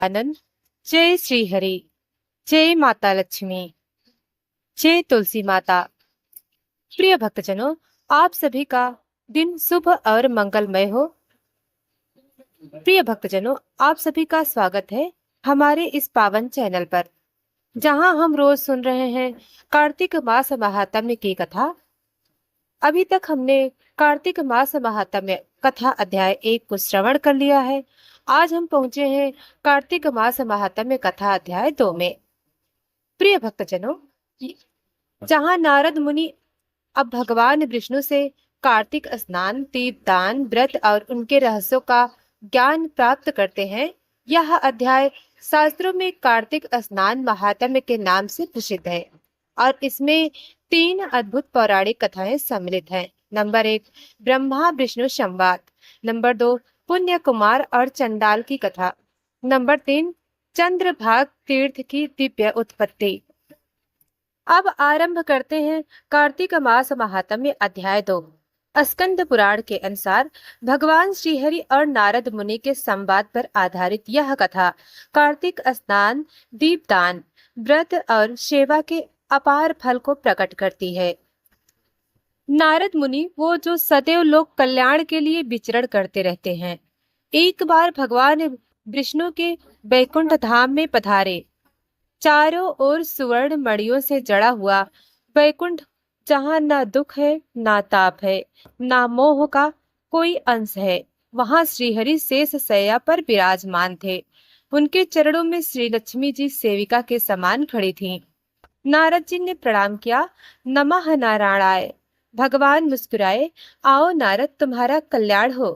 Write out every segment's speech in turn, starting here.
आनंद। जय श्री हरि। जय माता लक्ष्मी। जय तुलसी माता। प्रिय भक्तजनों, आप सभी का दिन शुभ और मंगलमय हो। प्रिय भक्तजनों, आप सभी का स्वागत है हमारे इस पावन चैनल पर, जहां हम रोज सुन रहे हैं कार्तिक मास महात्म्य की कथा। अभी तक हमने कार्तिक मास महात्म्य कथा अध्याय 1 को श्रवण कर लिया है। आज हम पहुंचे हैं कार्तिक मास महात्म्य कथा अध्याय 2 में। प्रिय भक्तजनों, जहां नारद मुनि अब भगवान विष्णु से कार्तिक स्नान, दीपदान, व्रत और उनके रहस्यों का ज्ञान प्राप्त करते हैं, यह अध्याय शास्त्रों में कार्तिक स्नान महात्म्य के नाम से प्रसिद्ध है और इसमें 3 अद्भुत पौराणिक कथाएं सम्मिलित हैं। नंबर 1, ब्रह्मा विष्णु संवाद। नंबर 2, पुण्य कुमार और चंडाल की कथा। नंबर 3, चंद्रभाग तीर्थ की दिव्य उत्पत्ति। अब आरंभ करते हैं कार्तिक मास महात्म्य अध्याय 2। स्कंद पुराण के अनुसार भगवान श्रीहरि और नारद मुनि के संवाद पर आधारित यह कथा कार्तिक स्नान, दीपदान, व्रत और सेवा के अपार फल को प्रकट करती है। नारद मुनि वो जो सदैव लोक कल्याण के लिए विचरण करते रहते हैं, एक बार भगवान विष्णु के वैकुंठ धाम में पधारे। चारों ओर सुवर्ण मणियों से जड़ा हुआ वैकुंठ, जहाँ न दुख है, ना ताप है, ना मोह का कोई अंश है, वहां श्रीहरि शेष शैया पर विराजमान थे। उनके चरणों में श्री लक्ष्मी जी सेविका के समान खड़ी थीं। नारद जी ने प्रणाम किया। नमः नारायणाय। भगवान मुस्कुराए। आओ नारद, तुम्हारा कल्याण हो।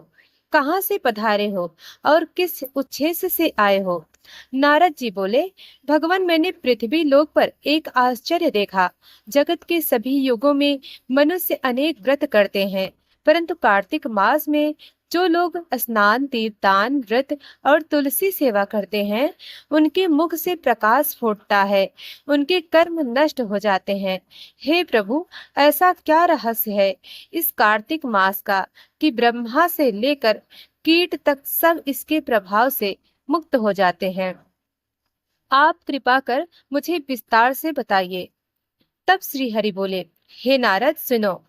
कहाँ से पधारे हो और किस उद्देश्य से आए हो? नारद जी बोले, भगवान, मैंने पृथ्वी लोक पर एक आश्चर्य देखा। जगत के सभी युगों में मनुष्य अनेक व्रत करते हैं, परंतु कार्तिक मास में जो लोग स्नान, दीपदान, व्रत और तुलसी सेवा करते हैं, उनके मुख से प्रकाश फूटता है, उनके कर्म नष्ट हो जाते हैं। हे प्रभु, ऐसा क्या रहस्य है इस कार्तिक मास का कि ब्रह्मा से लेकर कीट तक सब इसके प्रभाव से मुक्त हो जाते हैं? आप कृपा कर मुझे विस्तार से बताइए। तब श्री हरि बोले, हे नारद, सुनो।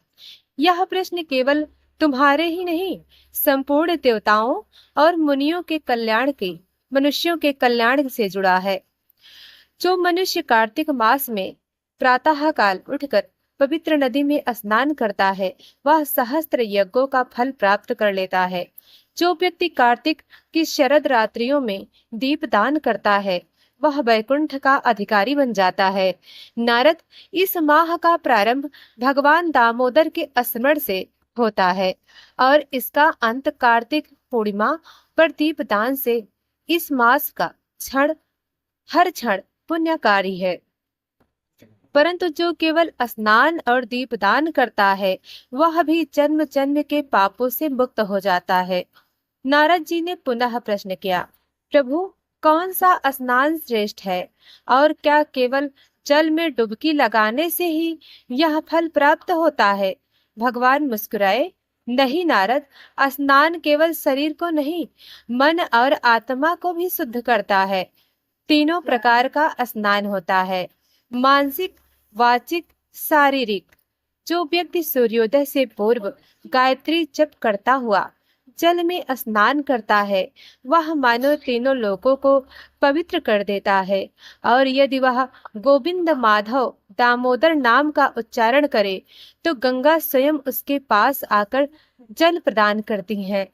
यह प्रश्न केवल तुम्हारे ही नहीं, संपूर्ण देवताओं और मुनियों के कल्याण के, मनुष्यों के कल्याण से जुड़ा है। जो मनुष्य कार्तिक मास में प्रातः काल उठकर पवित्र नदी में स्नान करता है, वह सहस्त्र यज्ञों का फल प्राप्त कर लेता है। जो व्यक्ति कार्तिक की शरद रात्रियों में दीपदान करता है, वह वैकुंठ का अधिकारी बन जाता है। नारद, इस माह का प्रारंभ भगवान दामोदर के स्मरण से होता है और इसका अंत कार्तिक पूर्णिमा पर दीपदान से। इस मास का हर क्षण पुण्यकारी है, परंतु जो केवल स्नान और दीपदान करता है, वह भी जन्म जन्म के पापों से मुक्त हो जाता है। नारद जी ने पुनः प्रश्न किया, प्रभु, कौन सा स्नान श्रेष्ठ है और क्या केवल जल में डुबकी लगाने से ही यह फल प्राप्त होता है? भगवान मुस्कुराए। नहीं नारद, स्नान केवल शरीर को नहीं, मन और आत्मा को भी शुद्ध करता है। तीनों प्रकार का स्नान होता है, मानसिक, वाचिक, शारीरिक। जो व्यक्ति सूर्योदय से पूर्व गायत्री जप करता हुआ जल में स्नान करता है, वह मानो तीनों लोकों को पवित्र कर देता है। और यदि वह गोविंद, माधव, दामोदर नाम का उच्चारण करे, तो गंगा स्वयं उसके पास आकर जल प्रदान करती है।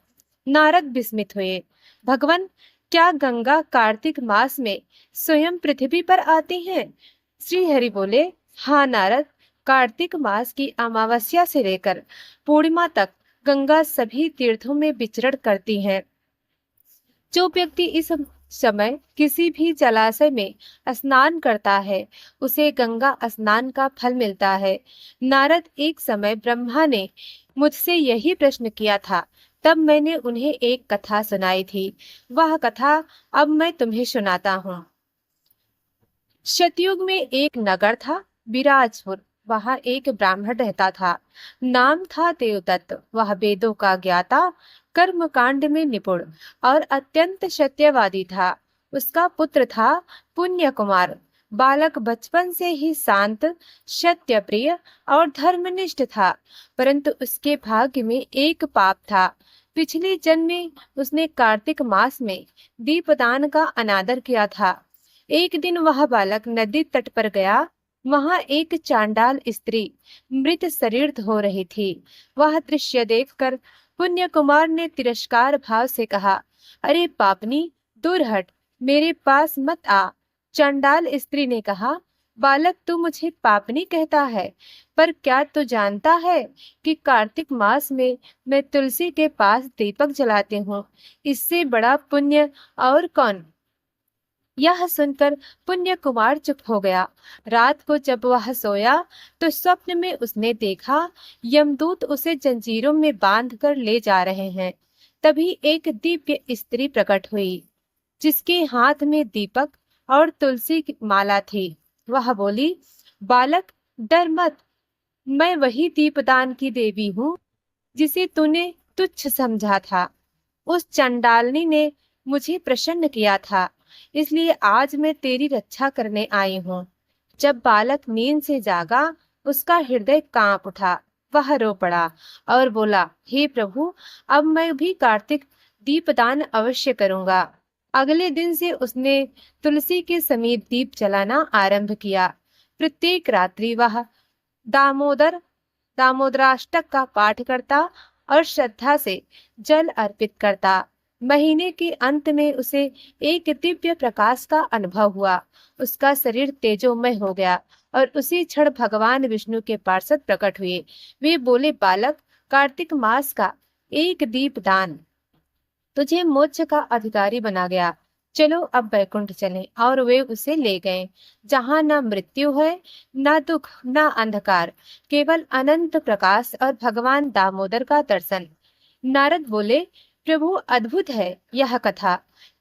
नारद विस्मित हुए। भगवान, क्या गंगा कार्तिक मास में स्वयं पृथ्वी पर आती हैं? श्री हरि बोले, हाँ नारद, कार्तिक मास की अमावस्या से लेकर पूर्णिमा तक गंगा सभी तीर्थों में विचरण करती है। जो व्यक्ति इस समय किसी भी जलाशय में स्नान करता है, उसे गंगा स्नान का फल मिलता है। नारद, एक समय ब्रह्मा ने मुझसे यही प्रश्न किया था, तब मैंने उन्हें एक कथा सुनाई थी। वह कथा अब मैं तुम्हें सुनाता हूँ। सतयुग में एक नगर था, विराजपुर। वहां एक ब्राह्मण रहता था, नाम था देवदत्त। वह वेदों का ज्ञाता, कर्म कांड में निपुण और अत्यंत सत्यवादी था। उसका पुत्र था पुण्य कुमार। बालक बचपन से ही शांत, सत्य प्रिय और धर्मनिष्ठ था, परंतु उसके भाग्य में एक पाप था। पिछले जन्म में उसने कार्तिक मास में दीपदान का अनादर किया था। एक दिन वह बालक नदी तट पर गया। वहां एक चांडाल स्त्री मृत शरीर धो रही थी। वह दृश्य देखकर पुण्य कुमार ने तिरस्कार भाव से कहा, अरे पापनी, दूर हट, मेरे पास मत आ। चंडाल स्त्री ने कहा, बालक तू मुझे पापनी कहता है, पर क्या तू जानता है कि कार्तिक मास में मैं तुलसी के पास दीपक जलाती हूँ। इससे बड़ा पुण्य और कौन। यह सुनकर पुण्य कुमार चुप हो गया। रात को जब वह सोया तो स्वप्न में उसने देखा यमदूत उसे जंजीरों में बांध कर ले जा रहे हैं। तभी एक दिव्य स्त्री प्रकट हुई, जिसके हाथ में दीपक और तुलसी की माला थी। वह बोली, बालक डर मत, मैं वही दीपदान की देवी हूँ जिसे तूने तुच्छ समझा था। उस चंडालनी ने मुझे प्रसन्न किया था, इसलिए आज मैं तेरी रक्षा करने आई हूँ। जब बालक नींद से जागा, उसका हृदय कांप उठा। वह रो पड़ा और बोला, हे प्रभु, अब मैं भी कार्तिक दीपदान अवश्य करूंगा। अगले दिन से उसने तुलसी के समीप दीप जलाना आरंभ किया। प्रत्येक रात्रि वह दामोदर दामोदराष्टक का पाठ करता और श्रद्धा से जल अर्पित करता। महीने के अंत में उसे एक दिव्य प्रकाश का अनुभव हुआ। उसका शरीर तेजोमय हो गया और उसी क्षण भगवान विष्णु के पार्षद प्रकट हुए। वे बोले, बालक, कार्तिक मास का एक दीप दान तुझे मोक्ष का अधिकारी बना गया। चलो अब बैकुंठ चलें। और वे उसे ले गए, जहां न मृत्यु है, न दुख, न अंधकार, केवल अनंत प्रकाश और भगवान दामोदर का दर्शन। नारद बोले, प्रभु, अद्भुत है यह कथा।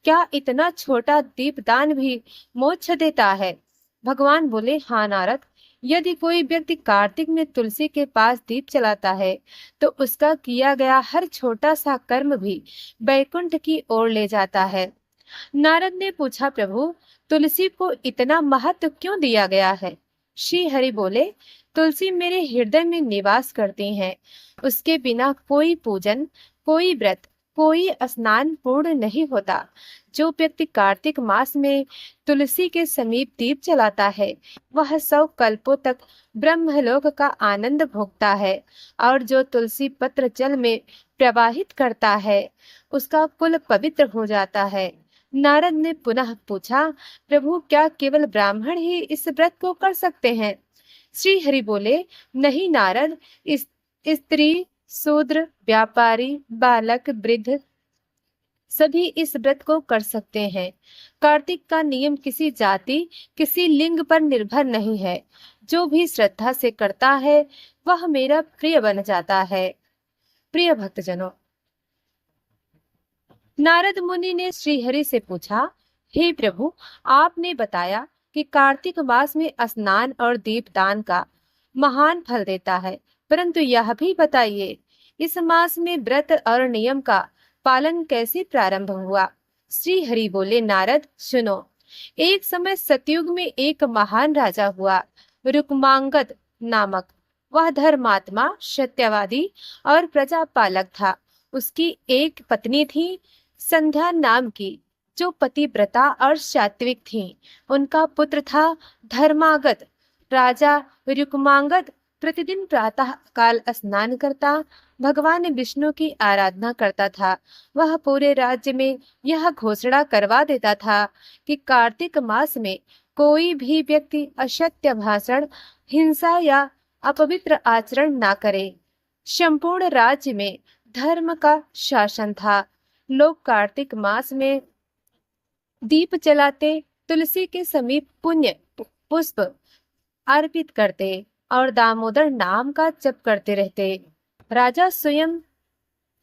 क्या इतना छोटा दीपदान भी मोक्ष देता है? भगवान बोले, हाँ नारद, यदि कोई व्यक्ति कार्तिक में तुलसी के पास दीप जलाता है तो उसका किया गया हर छोटा सा कर्म भी बैकुंठ की ओर ले जाता है। नारद ने पूछा, प्रभु, तुलसी को इतना महत्व क्यों दिया गया है? श्री हरि बोले, तुलसी मेरे हृदय में निवास करती हैं। उसके बिना कोई पूजन, कोई व्रत, कोई स्नान पूर्ण नहीं होता। जो व्यक्ति कार्तिक मास में तुलसी के समीप दीप जलाता है, वह 100 कल्पों तक ब्रह्मलोक का आनंद भोगता है। और जो तुलसी पत्र जल में प्रवाहित करता है, उसका कुल पवित्र हो जाता है। नारद ने पुनः पूछा, प्रभु, क्या केवल ब्राह्मण ही इस व्रत को कर सकते हैं? श्री हरि बोले, नहीं नारद, स्त्री, शूद्र, व्यापारी, बालक, वृद्ध सभी इस व्रत को कर सकते हैं। कार्तिक का नियम किसी जाति, किसी लिंग पर निर्भर नहीं है। जो भी श्रद्धा से करता है वह मेरा प्रिय बन जाता है। प्रिय भक्तजनों, नारद मुनि ने श्रीहरि से पूछा, हे प्रभु, आपने बताया कि कार्तिक मास में स्नान और दीपदान का महान फल देता है, परंतु यह भी बताइए, इस मास में व्रत और नियम का पालन कैसे प्रारंभ हुआ? श्री हरि बोले, नारद सुनो। एक समय सतयुग में एक महान राजा हुआ, रुक्मांगद नामक। वह धर्मात्मा, सत्यवादी और प्रजापालक था। उसकी एक पत्नी थी, संध्या नाम की, जो पतिव्रता और सात्विक थी। उनका पुत्र था धर्मागत। राजा रुक्मांगद प्रतिदिन प्रातः काल स्नान करता, भगवान विष्णु की आराधना करता था। वह पूरे राज्य में यह घोषणा करवा देता था कि कार्तिक मास में कोई भी व्यक्ति असत्य भाषण, हिंसा या अपवित्र आचरण ना करे। संपूर्ण राज्य में धर्म का शासन था। लोग कार्तिक मास में दीप जलाते, तुलसी के समीप पुण्य पुष्प अर्पित करते और दामोदर नाम का जप करते रहते। राजा स्वयं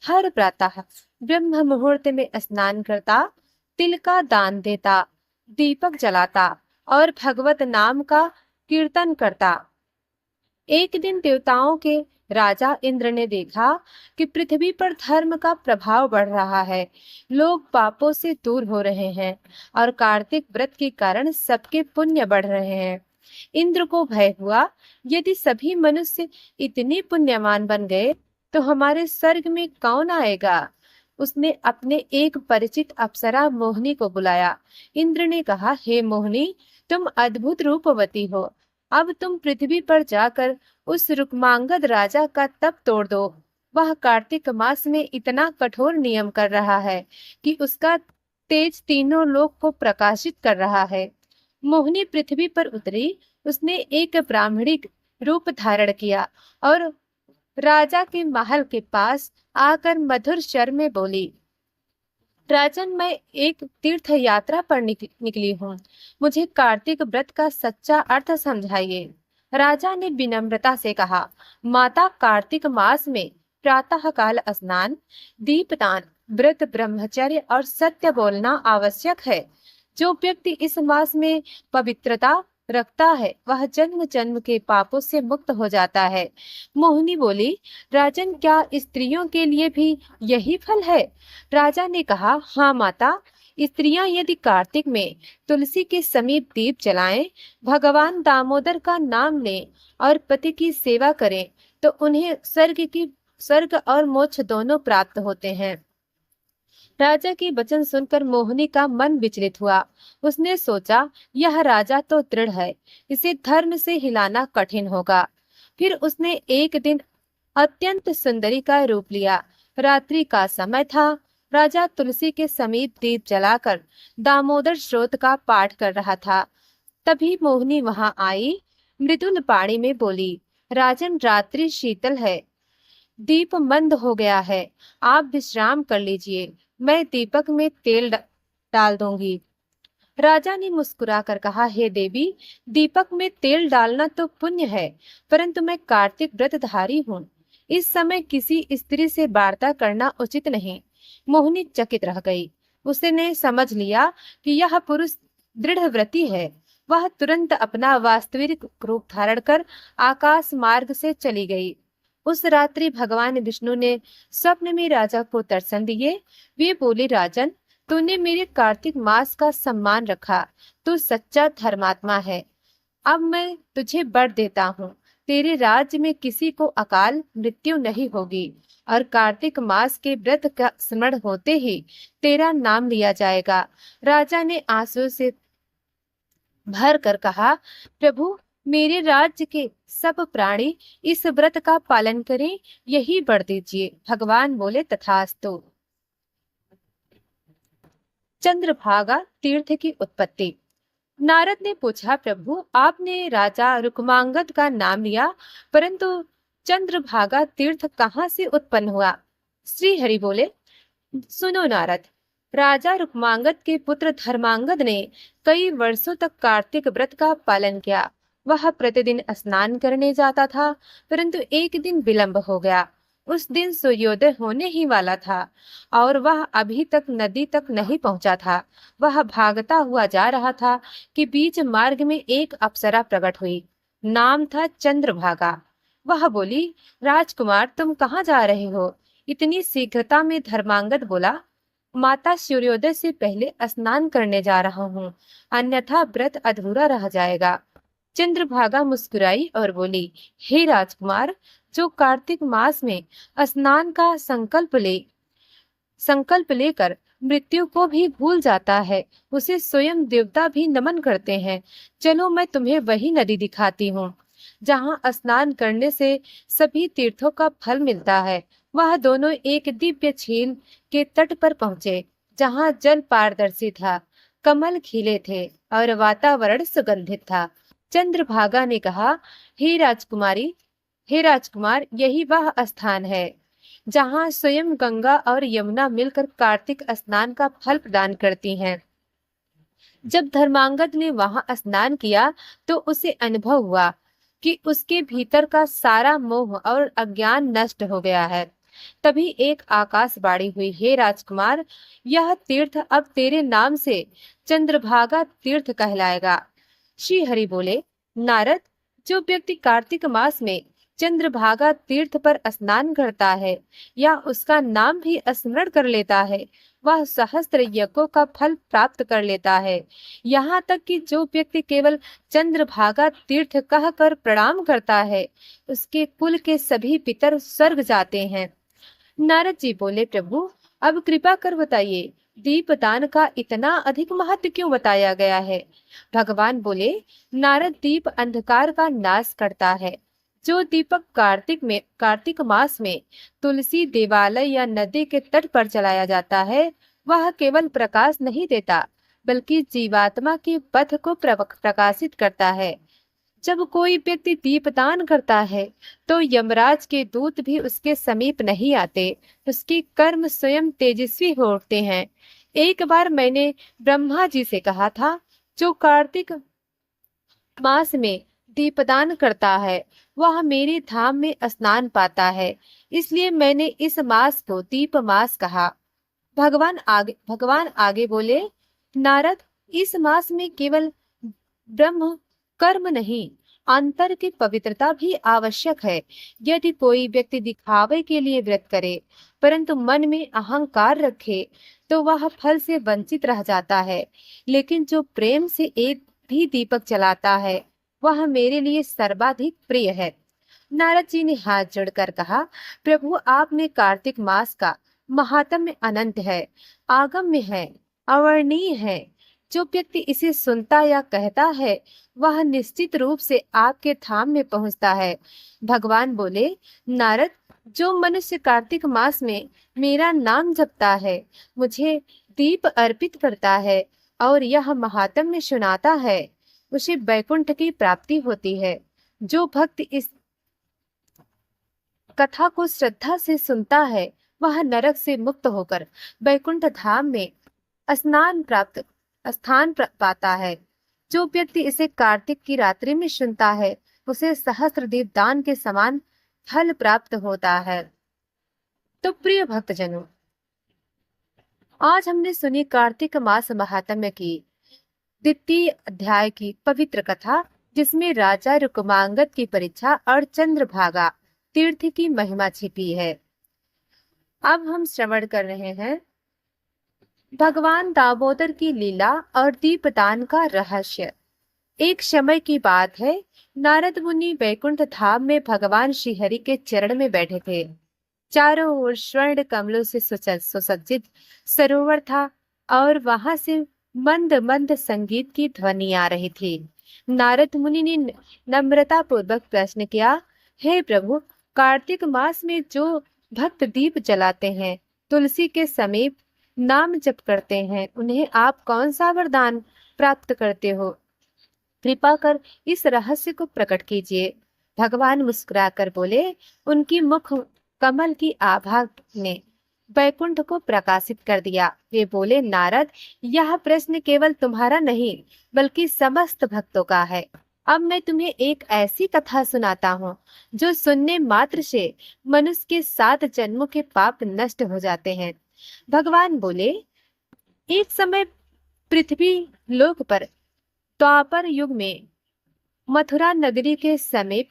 हर प्रातः ब्रह्म मुहूर्त में स्नान करता, तिल का दान देता, दीपक जलाता और भगवत नाम का कीर्तन करता। एक दिन देवताओं के राजा इंद्र ने देखा कि पृथ्वी पर धर्म का प्रभाव बढ़ रहा है, लोग पापों से दूर हो रहे हैं और कार्तिक व्रत के कारण सबके पुण्य बढ़ रहे हैं। इंद्र को भय हुआ, यदि सभी मनुष्य इतने पुण्यवान बन गए तो हमारे स्वर्ग में कौन आएगा। उसने अपने एक परिचित अप्सरा मोहिनी को बुलाया। इंद्र ने कहा, हे मोहिनी, तुम अद्भुत रूपवती हो। अब तुम पृथ्वी पर जाकर उस रुक्मांगद राजा का तप तोड़ दो। वह कार्तिक मास में इतना कठोर नियम कर रहा है कि उसका तेज तीनों लोक को प्रकाशित कर रहा है। मोहिनी पृथ्वी पर उतरी। उसने एक ब्राह्मणी रूप धारण किया और राजा के महल के पास आकर मधुर स्वर में बोली, राजन, मैं एक तीर्थ यात्रा पर निकली हूँ। मुझे कार्तिक व्रत का सच्चा अर्थ समझाइए। राजा ने विनम्रता से कहा, माता, कार्तिक मास में प्रातः काल स्नान, दीपदान, व्रत, ब्रह्मचर्य और सत्य बोलना आवश्यक है। जो व्यक्ति इस मास में पवित्रता रखता है वह जन्म जन्म के पापों से मुक्त हो जाता है। मोहिनी बोली, राजन, क्या स्त्रियों के लिए भी यही फल है? राजा ने कहा, हाँ माता, स्त्रियां यदि कार्तिक में तुलसी के समीप दीप जलाएं, भगवान दामोदर का नाम लें और पति की सेवा करें तो उन्हें स्वर्ग और मोक्ष दोनों प्राप्त होते हैं। राजा की वचन सुनकर मोहिनी का मन विचलित हुआ। उसने सोचा, यह राजा तो दृढ़ है, इसे धर्म से हिलाना कठिन होगा। फिर उसने एक दिन अत्यंत सुंदरी का रूप लिया। रात्रि का समय था। राजा तुलसी के समीप दीप जलाकर दामोदर स्रोत का पाठ कर रहा था। तभी मोहिनी वहां आई। मृदुल वाणी में बोली, राजन, रात्रि शीतल है, दीप मंद हो गया है, आप विश्राम कर लीजिए, मैं दीपक में तेल डाल दूंगी। राजा ने मुस्कुराकर कहा, हे देवी, दीपक में तेल डालना तो पुण्य है, परंतु मैं कार्तिक व्रतधारी हूँ। इस समय किसी स्त्री से वार्ता करना उचित नहीं। मोहिनी चकित रह गई। उसने समझ लिया कि यह पुरुष दृढ़ व्रती है। वह तुरंत अपना वास्तविक रूप धारण कर आकाश मार्ग से चली गई। उस रात्रि भगवान विष्णु ने स्वप्न में राजा को दर्शन दिए। वे बोले, राजन, तूने मेरे कार्तिक मास का सम्मान रखा, तू सच्चा धर्मात्मा है। अब मैं तुझे वर देता हूँ, तेरे राज्य में किसी को अकाल मृत्यु नहीं होगी और कार्तिक मास के व्रत का स्मरण होते ही तेरा नाम लिया जाएगा। राजा ने आंसू से भर कर कहा, प्रभु, मेरे राज्य के सब प्राणी इस व्रत का पालन करें, यही वर दीजिए। भगवान बोले, तथास्तु। चंद्रभागा तीर्थ की उत्पत्ति। नारद ने पूछा, प्रभु, आपने राजा रुक्मांगद का नाम लिया, परंतु चंद्रभागा तीर्थ कहाँ से उत्पन्न हुआ? श्री हरि बोले, सुनो नारद, राजा रुक्मांगद के पुत्र धर्मांगद ने कई वर्षों तक कार्तिक व्रत का पालन किया। वह प्रतिदिन स्नान करने जाता था, परंतु एक दिन विलंब हो गया। उस दिन सूर्योदय होने ही वाला था और वह अभी तक नदी तक नहीं पहुंचा था। वह भागता हुआ जा रहा था कि बीच मार्ग में एक अप्सरा प्रकट हुई। नाम था चंद्रभागा। वह बोली, राजकुमार, तुम कहाँ जा रहे हो? इतनी शीघ्रता में धर्मांगद बोला, माता, सूर्योदय से पहले स्नान करने जा रहा हूँ, अन्यथा व्रत अधूरा रह जाएगा। चंद्रभागा मुस्कुराई और बोली, हे राजकुमार, जो कार्तिक मास में स्नान का संकल्प लेकर मृत्यु को भी भूल जाता है, उसे स्वयं देवता भी नमन करते हैं। चलो, मैं तुम्हें वही नदी दिखाती हूँ जहाँ स्नान करने से सभी तीर्थों का फल मिलता है। वह दोनों एक दिव्य झील के तट पर पहुंचे, जहाँ जल पारदर्शी था, कमल खिले थे और वातावरण सुगंधित था। चंद्रभागा ने कहा, हे राजकुमार, यही वह स्थान है जहाँ स्वयं गंगा और यमुना मिलकर कार्तिक स्नान का फल प्रदान करती हैं। जब धर्मांगद ने वहां स्नान किया तो उसे अनुभव हुआ कि उसके भीतर का सारा मोह और अज्ञान नष्ट हो गया है। तभी एक आकाशवाणी हुई, हे राजकुमार, यह तीर्थ अब तेरे नाम से चंद्रभागा तीर्थ कहलाएगा। श्री हरि बोले, नारद, जो व्यक्ति कार्तिक मास में चंद्रभागा तीर्थ पर स्नान करता है या उसका नाम भी स्मरण कर लेता है, वह सहस्त्र यज्ञों का फल प्राप्त कर लेता है। यहाँ तक कि जो व्यक्ति केवल चंद्रभागा तीर्थ कहकर प्रणाम करता है, उसके कुल के सभी पितर स्वर्ग जाते हैं। नारद जी बोले, प्रभु अब कृपा कर बताइए, दीपदान का इतना अधिक महत्व क्यों बताया गया है? भगवान बोले, नारद, दीप अंधकार का नाश करता है। जो दीपक कार्तिक मास में तुलसी देवालय या नदी के तट पर जलाया जाता है, वह केवल प्रकाश नहीं देता, बल्कि जीवात्मा के पथ को प्रकाशित करता है। जब कोई व्यक्ति दीपदान करता है, तो यमराज के दूत भी उसके समीप नहीं आते। उसके कर्म स्वयं तेजस्वी हो उठते हैं। एक बार मैंने ब्रह्मा जी से कहा था, जो कार्तिक मास में दीपदान करता है, वह मेरे धाम में स्नान पाता है। इसलिए मैंने इस मास को दीप मास कहा। भगवान आगे बोले, नारद, इस मास में केवल ब्रह्म कर्म नहीं, अंतर की पवित्रता भी आवश्यक है। यदि कोई व्यक्ति दिखावे के लिए व्रत करे, परंतु मन में अहंकार रखे, तो वह फल से वंचित रह जाता है। लेकिन जो प्रेम से एक भी दीपक जलाता है, वह मेरे लिए सर्वाधिक प्रिय है। नारद जी ने हाथ जोड़कर कहा, प्रभु, आपने कार्तिक मास का महात्म्य अनंत है, आगम्य है, अवर्णीय है। जो व्यक्ति इसे सुनता या कहता है, वह निश्चित रूप से आपके धाम में पहुंचता है। भगवान बोले, नारद, जो मनुष्य कार्तिक मास में मेरा नाम जपता है, मुझे दीप अर्पित करता है और यह महात्म्य सुनाता है, उसे वैकुंठ की प्राप्ति होती है। जो भक्त इस कथा को श्रद्धा से सुनता है, वह नरक से मुक्त होकर वैकुंठ धाम में स्थान पाता है। जो व्यक्ति इसे कार्तिक की रात्रि में सुनता है, उसे सहस्त्रदीप दान के समान फल प्राप्त होता है। तो प्रिय भक्तजनों, आज हमने सुनी कार्तिक मास महात्म्य की द्वितीय अध्याय की पवित्र कथा, जिसमें राजा रुक्मांगद की परीक्षा और चंद्रभागा तीर्थ की महिमा छिपी है। अब हम श्रवण कर रहे हैं भगवान दामोदर की लीला और दीपदान का रहस्य। एक समय की बात है, नारद मुनि वैकुंठ धाम में भगवान श्रीहरि के चरण में बैठे थे। चारों ओर स्वर्ण कमलों से सुसज्जित सरोवर था और वहां से मंद मंद संगीत की ध्वनि आ रही थी। नारद मुनि ने नम्रता पूर्वक प्रश्न किया, हे प्रभु, कार्तिक मास में जो भक्त दीप जलाते हैं, तुलसी के समीप नाम जप करते हैं, उन्हें आप कौन सा वरदान प्राप्त करते हो? कृपा कर इस रहस्य को प्रकट कीजिए। भगवान मुस्कुराकर बोले, उनकी मुख कमल की आभा ने वैकुंठ को प्रकाशित कर दिया। वे बोले, नारद, यह प्रश्न केवल तुम्हारा नहीं, बल्कि समस्त भक्तों का है। अब मैं तुम्हें एक ऐसी कथा सुनाता हूँ, जो सुनने मात्र से मनुष्य के 7 जन्मों के पाप नष्ट हो जाते हैं। भगवान बोले, एक समय पृथ्वी लोक पर द्वापर युग में मथुरा नगरी के समीप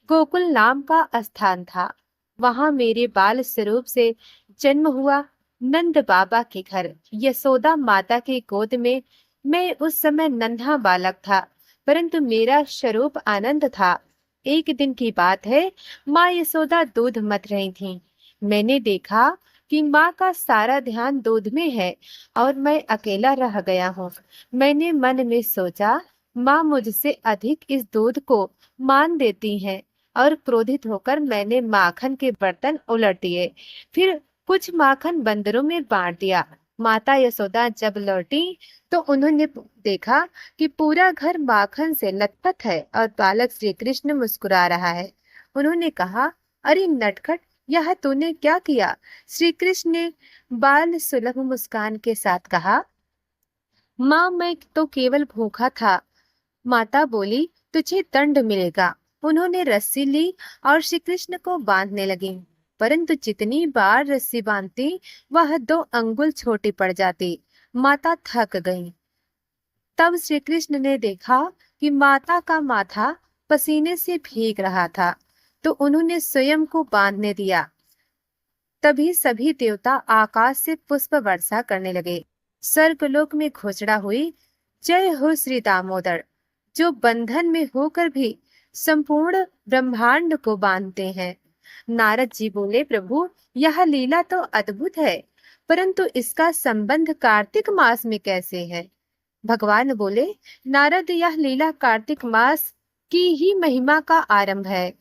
गोकुल नाम का स्थान था। वहां मेरे बाल स्वरूप से जन्म हुआ नंद बाबा के घर यशोदा माता की गोद में मैं उस समय नन्हा बालक था, परंतु मेरा स्वरूप आनंद था। एक दिन की बात है, माँ यशोदा दूध मथ रही थीं। मैंने देखा कि माँ का सारा ध्यान दूध में है और मैं अकेला रह गया हूँ। मैंने मन में सोचा, माँ मुझसे अधिक इस दूध को मान देती हैं, और क्रोधित होकर मैंने माखन के बर्तन उलट दिए। फिर कुछ माखन बंदरों में बांट दिया। माता यशोदा जब लौटी तो उन्होंने देखा कि पूरा घर माखन से लथपथ है और बालक श्री कृष्ण मुस्कुरा रहा है। उन्होंने कहा, अरे नटखट, यह तूने क्या किया? श्री कृष्ण ने बाल सुलभ मुस्कान के साथ कहा, माँ, मैं तो केवल भूखा था। माता बोली, तुझे दंड मिलेगा। उन्होंने रस्सी ली और श्री कृष्ण को बांधने लगी, परंतु जितनी बार रस्सी बांधती, वह 2 अंगुल छोटी पड़ जाती। माता थक गई। तब श्री कृष्ण ने देखा कि माता का माथा पसीने से भीग रहा था। तो उन्होंने स्वयं को बांधने दिया। तभी सभी देवता आकाश से पुष्प वर्षा करने लगे। स्वर्गलोक में घोषणा हुई, जय हो श्री दामोदर, जो बंधन में होकर भी संपूर्ण ब्रह्मांड को बांधते हैं। नारद जी बोले, प्रभु यह लीला तो अद्भुत है, परंतु इसका संबंध कार्तिक मास में कैसे है? भगवान बोले, नारद यह लीला कार्तिक मास की ही महिमा का आरंभ है।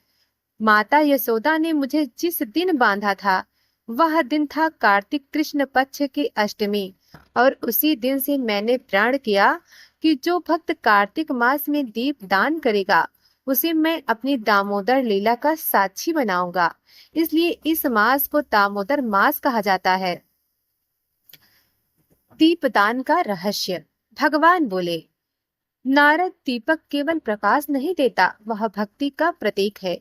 माता यशोदा ने मुझे जिस दिन बांधा था, वह दिन था कार्तिक कृष्ण पक्ष की अष्टमी, और उसी दिन से मैंने प्रण किया कि जो भक्त कार्तिक मास में दीप दान करेगा, उसे मैं अपनी दामोदर लीला का साक्षी बनाऊंगा। इसलिए इस मास को दामोदर मास कहा जाता है। दीपदान का रहस्य। भगवान बोले, नारद, दीपक केवल प्रकाश नहीं देता, वह भक्ति का प्रतीक है।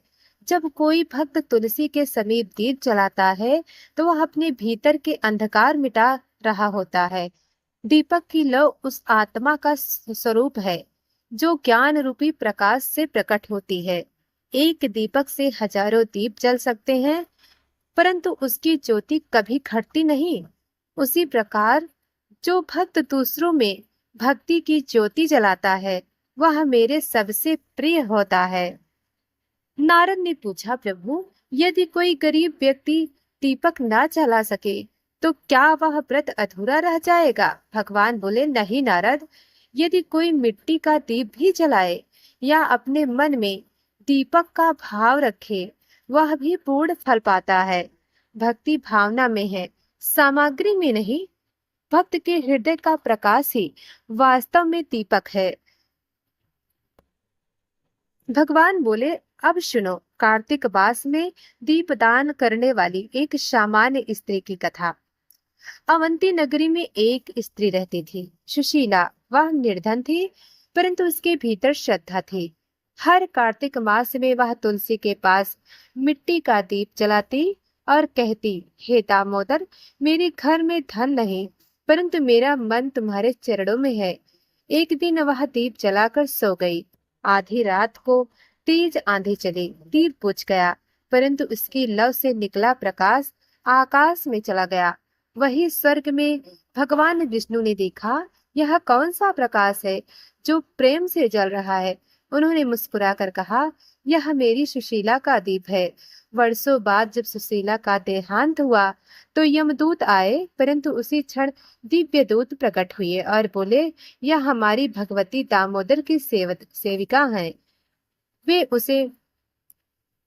जब कोई भक्त तुलसी के समीप दीप जलाता है, तो वह अपने भीतर के अंधकार मिटा रहा होता है। दीपक की लौ उस आत्मा का स्वरूप है, जो ज्ञान रूपी प्रकाश से प्रकट होती है। एक दीपक से हजारों दीप जल सकते हैं, परंतु उसकी ज्योति कभी घटती नहीं। उसी प्रकार जो भक्त दूसरों में भक्ति की ज्योति जलाता है, वह मेरे सबसे प्रिय होता है। नारद ने पूछा, प्रभु यदि कोई गरीब व्यक्ति दीपक ना जला सके, तो क्या वह व्रत अधूरा रह जाएगा? भगवान बोले, नहीं नारद, यदि कोई मिट्टी का दीप भी जलाए या अपने मन में दीपक का भाव रखे, वह भी पूर्ण फल पाता है। भक्ति भावना में है, सामग्री में नहीं। भक्त के हृदय का प्रकाश ही वास्तव में दीपक है। भगवान बोले, अब सुनो कार्तिक मास में दीपदान करने वाली एक सामान्य स्त्री की कथा। अवंती नगरी में एक स्त्री रहती थी, सुशीला। वह निर्धन थी, परंतु उसके भीतर श्रद्धा थी। हर कार्तिक मास में वह तुलसी के पास मिट्टी का दीप जलाती और कहती, हे दामोदर, मेरे घर में धन नहीं, परंतु मेरा मन तुम्हारे चरणों में है। एक दिन वह दीप जलाकर सो गई। आधी रात को तेज आंधी चली, दीप बुझ गया, परंतु उसकी लौ से निकला प्रकाश आकाश में चला गया। वही स्वर्ग में भगवान विष्णु ने देखा, यह कौन सा प्रकाश है जो प्रेम से जल रहा है? उन्होंने मुस्कुराकर कहा, यह मेरी सुशीला का दीप है। वर्षों बाद जब सुशीला का देहांत हुआ, तो यमदूत आए, परंतु उसी क्षण दिव्य दूत प्रकट हुए और बोले, यह हमारी भगवती दामोदर की सेविका हैं। वे उसे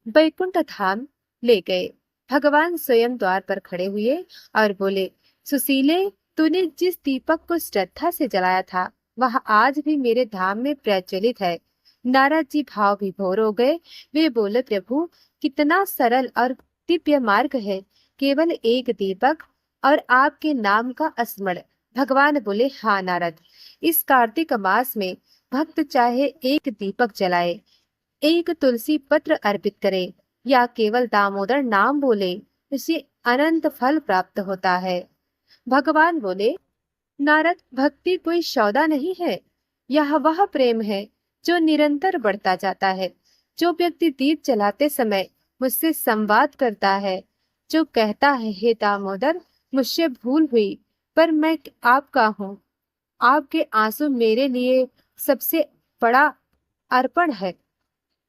बैकुंठ धाम ले गए। भगवान स्वयं द्वार पर खड़े हुए और बोले, सुशीले, तूने जिस दीपक को श्रद्धा से जलाया था, वह आज भी मेरे धाम में प्रज्वलित है। नारद जी भाव विभोर हो गए। वे बोले, प्रभु कितना सरल और दिव्य मार्ग है, केवल एक दीपक और आपके नाम का स्मरण। भगवान बोले, हाँ नारद, इस कार्तिक मास में भक्त चाहे एक दीपक जलाए, एक तुलसी पत्र अर्पित करे या केवल दामोदर नाम बोले, उसे अनंत फल प्राप्त होता है। भगवान बोले, नारद, भक्ति कोई सौदा नहीं है, यह वह प्रेम है जो निरंतर बढ़ता जाता है। जो व्यक्ति दीप जलाते समय मुझसे संवाद करता है, जो कहता है, हे दामोदर, मुझसे भूल हुई, पर मैं आपका हूँ, आपके आंसू मेरे लिए सबसे बड़ा अर्पण है।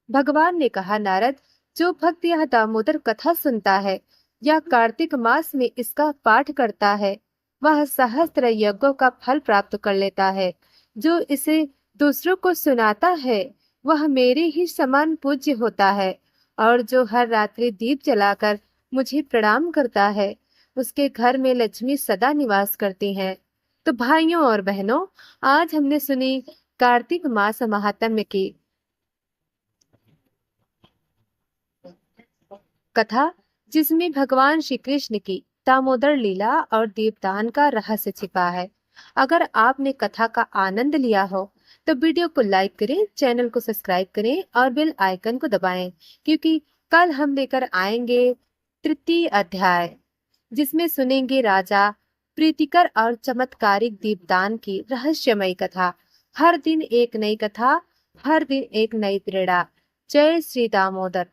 भगवान ने कहा, नारद, जो भक्त यह दामोदर कथा सुनता है या कार्तिक मास में इसका पाठ करता है, वह सहस्त्र यज्ञों का फल प्राप्त कर लेता है। जो इसे दूसरों को सुनाता है, वह मेरे ही समान पूज्य होता है, और जो हर रात्रि दीप जलाकर मुझे प्रणाम करता है, उसके घर में लक्ष्मी सदा निवास करती हैं। तो भाइयों और बहनों, आज हमने सुनी कार्तिक मास महात्म्य की कथा, जिसमें भगवान श्री कृष्ण की दामोदर लीला और दीपदान का रहस्य छिपा है। अगर आपने कथा का आनंद लिया हो, तो वीडियो को लाइक करें, चैनल को सब्सक्राइब करें और बेल आइकन को दबाएं, क्योंकि कल हम लेकर आएंगे तृतीय अध्याय, जिसमें सुनेंगे राजा प्रीतिकर और चमत्कारिक दीपदान की रहस्यमयी कथा। हर दिन एक नई कथा, हर दिन एक नई प्रेरणा। जय श्री दामोदर।